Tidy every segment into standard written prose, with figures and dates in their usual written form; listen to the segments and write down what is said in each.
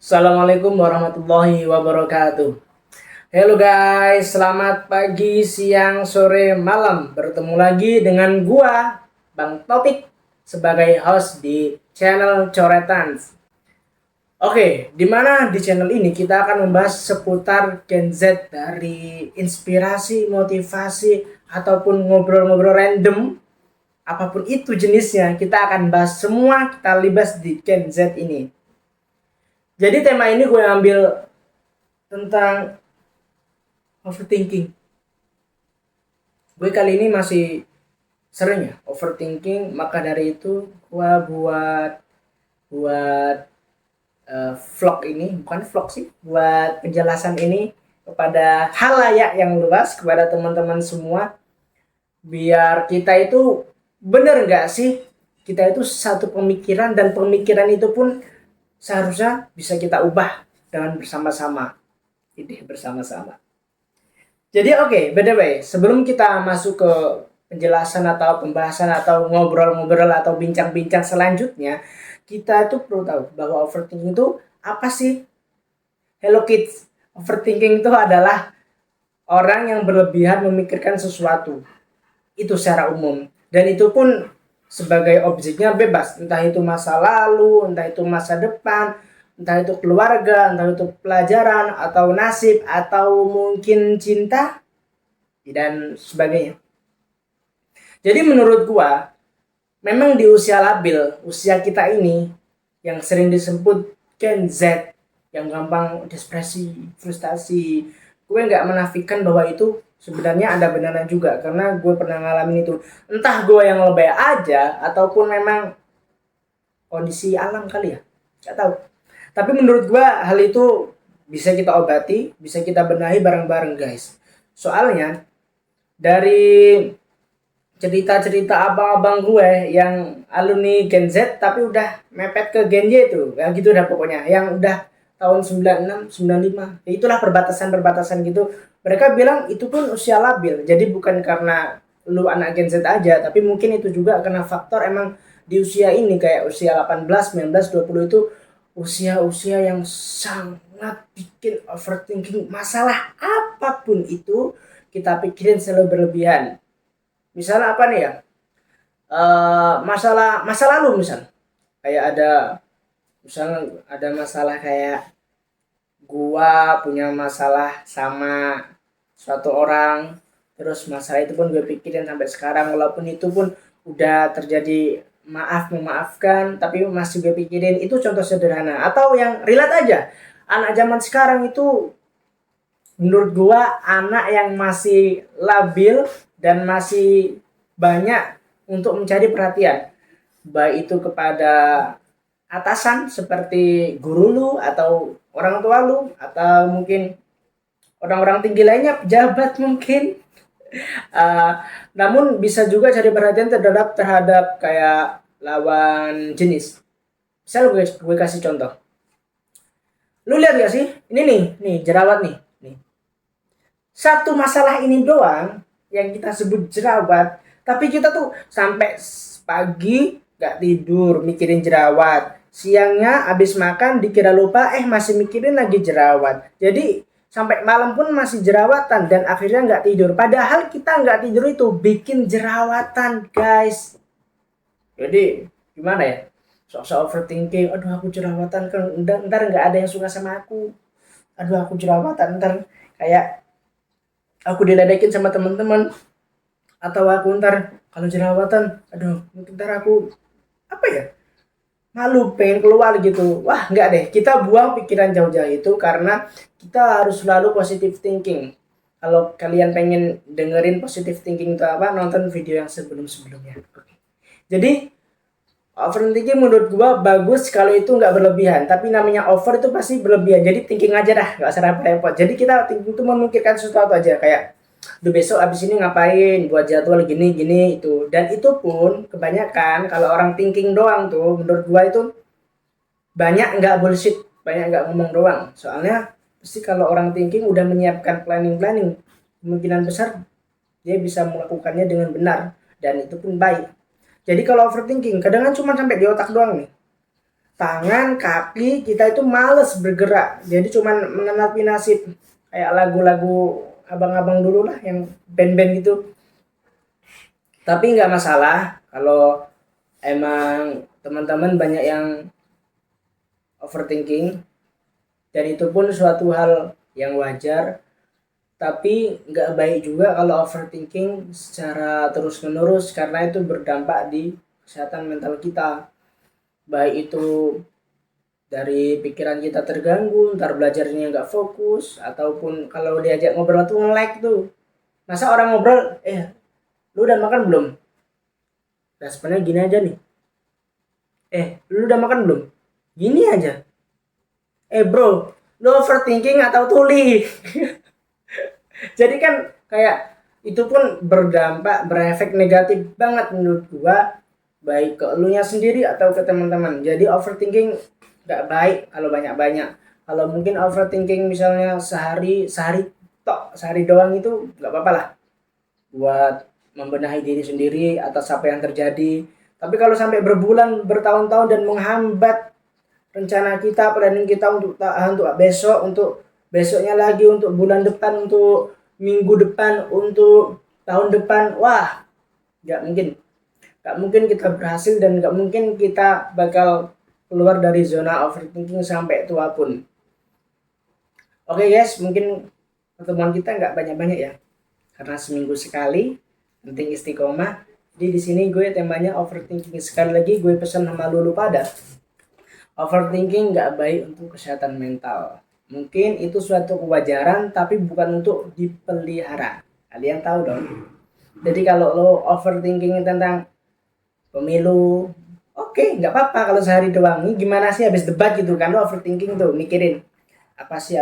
Assalamualaikum warahmatullahi wabarakatuh. Halo guys, selamat pagi, siang, sore, malam. Bertemu lagi dengan gua, Bang Topik, sebagai host di channel Coretan. Oke, dimana di channel ini kita akan membahas seputar Gen Z, dari inspirasi, motivasi, ataupun ngobrol-ngobrol random, apapun itu jenisnya, kita akan bahas semua, kita libas di Gen Z ini. Jadi tema ini gue ambil tentang overthinking. Gue kali ini masih sering ya overthinking, maka dari itu gue buat vlog ini, bukan vlog sih, buat penjelasan ini kepada halayak yang luas, kepada teman-teman semua, biar kita itu bener nggak sih kita itu satu pemikiran, dan pemikiran itu pun seharusnya bisa kita ubah dengan bersama-sama, ide bersama-sama. Jadi by the way, sebelum kita masuk ke penjelasan atau pembahasan atau ngobrol-ngobrol atau bincang-bincang selanjutnya, kita itu perlu tahu bahwa overthinking itu apa sih? Hello kids, overthinking itu adalah orang yang berlebihan memikirkan sesuatu. Itu secara umum. Dan itu pun sebagai objeknya bebas, entah itu masa lalu, entah itu masa depan, entah itu keluarga, entah itu pelajaran, atau nasib, atau mungkin cinta, dan sebagainya. Jadi menurut gua, memang di usia labil, usia kita ini, yang sering disebut Gen Z, yang gampang depresi, frustasi, gue nggak menafikan bahwa itu sebenarnya ada benarnya juga, karena gue pernah ngalamin itu. Entah gue yang lebay aja, ataupun memang kondisi alam kali ya, nggak tahu. Tapi menurut gue hal itu bisa kita obati, bisa kita benahi bareng-bareng guys. Soalnya dari cerita-cerita abang-abang gue yang alumni Gen Z tapi udah mepet ke Gen Y itu, ya gitu dah pokoknya, yang udah tahun 96, 95, ya itulah perbatasan-perbatasan gitu. Mereka bilang itu pun usia labil, jadi bukan karena lu anak Gen Z aja, tapi mungkin itu juga karena faktor emang di usia ini, kayak usia 18, 19, 20 itu usia-usia yang sangat bikin overthinking. Masalah apapun itu kita pikirin selalu berlebihan. Misalnya apa nih ya, masalah masa lalu, misal kayak ada masalah kayak gua punya masalah sama suatu orang, terus masalah itu pun gue pikirin sampai sekarang, walaupun itu pun udah terjadi, memaafkan, tapi masih gue pikirin. Itu contoh sederhana. Atau yang relate aja, anak zaman sekarang itu menurut gua anak yang masih labil dan masih banyak untuk mencari perhatian, baik itu kepada atasan seperti guru lu, atau orang tua lu, atau mungkin orang-orang tinggi lainnya, pejabat mungkin. Namun bisa juga cari perhatian terhadap kayak lawan jenis. Misal gue kasih contoh, lu lihat gak sih ini nih jerawat nih. Satu masalah ini doang yang kita sebut jerawat, tapi kita tuh sampai pagi gak tidur mikirin jerawat, siangnya habis makan dikira lupa, masih mikirin lagi jerawat, jadi sampai malam pun masih jerawatan, dan akhirnya gak tidur. Padahal kita gak tidur itu bikin jerawatan guys. Jadi gimana ya, sok-sok overthinking, aduh aku jerawatan kan, ntar gak ada yang suka sama aku, aduh aku jerawatan, ntar kayak aku diledekin sama teman-teman, atau aku ntar kalau jerawatan, aduh ntar aku apa ya, malu, pengen keluar gitu. Wah nggak deh, kita buang pikiran jauh-jauh itu, karena kita harus selalu positive thinking. Kalau kalian pengen dengerin positive thinking itu apa, nonton video yang sebelum-sebelumnya. Jadi overthinking menurut gua bagus kalau itu nggak berlebihan, tapi namanya over itu pasti berlebihan. Jadi thinking aja dah, nggak usah repot-repot. Jadi kita thinking itu memikirkan sesuatu aja, kayak duh besok abis ini ngapain, buat jadwal gini gini itu. Dan itu pun kebanyakan kalau orang thinking doang tuh, menurut gua itu banyak nggak bullshit, banyak nggak ngomong doang. Soalnya pasti kalau orang thinking udah menyiapkan planning, kemungkinan besar dia bisa melakukannya dengan benar, dan itu pun baik. Jadi kalau overthinking kadang kan cuma sampai di otak doang nih. tangan, kaki kita itu males bergerak. Jadi cuman menenapi nasib kayak lagu-lagu abang-abang dulu lah yang band-band gitu. Tapi nggak masalah kalau emang teman-teman banyak yang overthinking, dan itu pun suatu hal yang wajar. Tapi nggak baik juga kalau overthinking secara terus-menerus, karena itu berdampak di kesehatan mental kita. Baik itu dari pikiran kita terganggu, ntar belajarnya nggak fokus, ataupun kalau diajak ngobrol tuh nge-lag tuh. Masa orang ngobrol, lu udah makan belum? Responnya gini aja nih. Lu udah makan belum? Gini aja. Bro, lu overthinking atau tuli? Jadi kan kayak itu pun berdampak, berefek negatif banget menurut gua, baik ke elunya sendiri atau ke teman-teman. Jadi overthinking nggak baik kalau banyak-banyak. Kalau mungkin overthinking misalnya sehari doang itu nggak apa-apa lah buat membenahi diri sendiri atas apa yang terjadi. Tapi kalau sampai berbulan, bertahun-tahun dan menghambat rencana kita, planning kita untuk besok, untuk besoknya lagi, untuk bulan depan, untuk minggu depan, untuk tahun depan, wah, nggak mungkin kita berhasil, dan nggak mungkin kita bakal keluar dari zona overthinking sampai tua pun. Oke guys, mungkin pertemuan kita nggak banyak-banyak ya, karena seminggu sekali, penting istiqomah. Jadi di sini gue temanya overthinking. Sekali lagi gue pesan sama lulu pada, overthinking nggak baik untuk kesehatan mental. Mungkin itu suatu kewajaran, tapi bukan untuk dipelihara. Kalian tahu dong. Jadi kalau lo overthinking tentang pemilu, oke, nggak apa-apa kalau sehari doang. Ini gimana sih habis debat gitu kan, lo overthinking tuh, mikirin apa sih.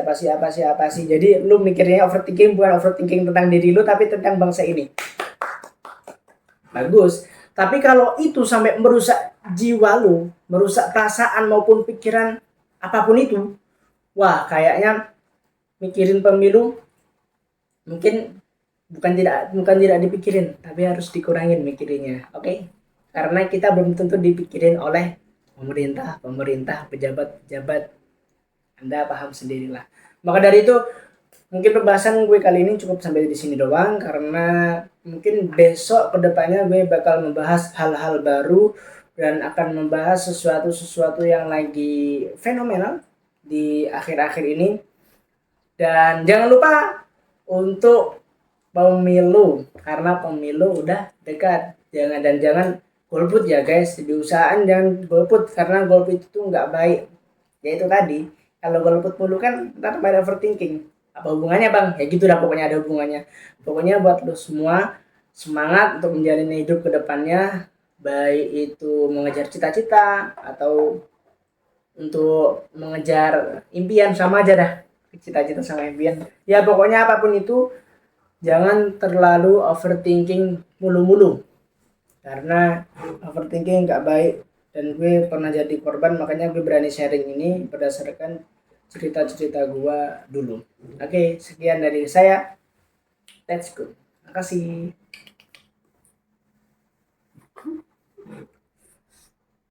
Jadi lo mikirnya overthinking bukan overthinking tentang diri lo, tapi tentang bangsa ini. Bagus. Tapi kalau itu sampai merusak jiwa lu, merusak perasaan maupun pikiran apapun itu, wah kayaknya mikirin pemilu mungkin bukan tidak dipikirin, tapi harus dikurangin mikirinnya, oke? Karena kita belum tentu dipikirin oleh pemerintah, pejabat-pejabat. Anda paham sendirilah. Maka dari itu, mungkin pembahasan gue kali ini cukup sampai di sini doang, karena mungkin besok kedepannya gue bakal membahas hal-hal baru dan akan membahas sesuatu yang lagi fenomenal di akhir-akhir ini. Dan jangan lupa untuk pemilu, karena pemilu udah dekat. Jangan golput ya guys, diusahakan jangan golput, karena golput itu nggak baik. Ya itu tadi, kalau golput mulu kan ntar pada overthinking. Apa hubungannya bang? Ya gitu dah, pokoknya ada hubungannya. Pokoknya buat lo semua, semangat untuk menjalani hidup ke depannya, baik itu mengejar cita-cita atau untuk mengejar impian, sama aja dah, cita-cita sama impian. Ya pokoknya apapun itu, jangan terlalu overthinking mulu-mulu, karena overthinking nggak baik. Dan gue pernah jadi korban, makanya gue berani sharing ini berdasarkan cerita-cerita gue dulu. Oke, sekian dari saya. That's good. Terima kasih.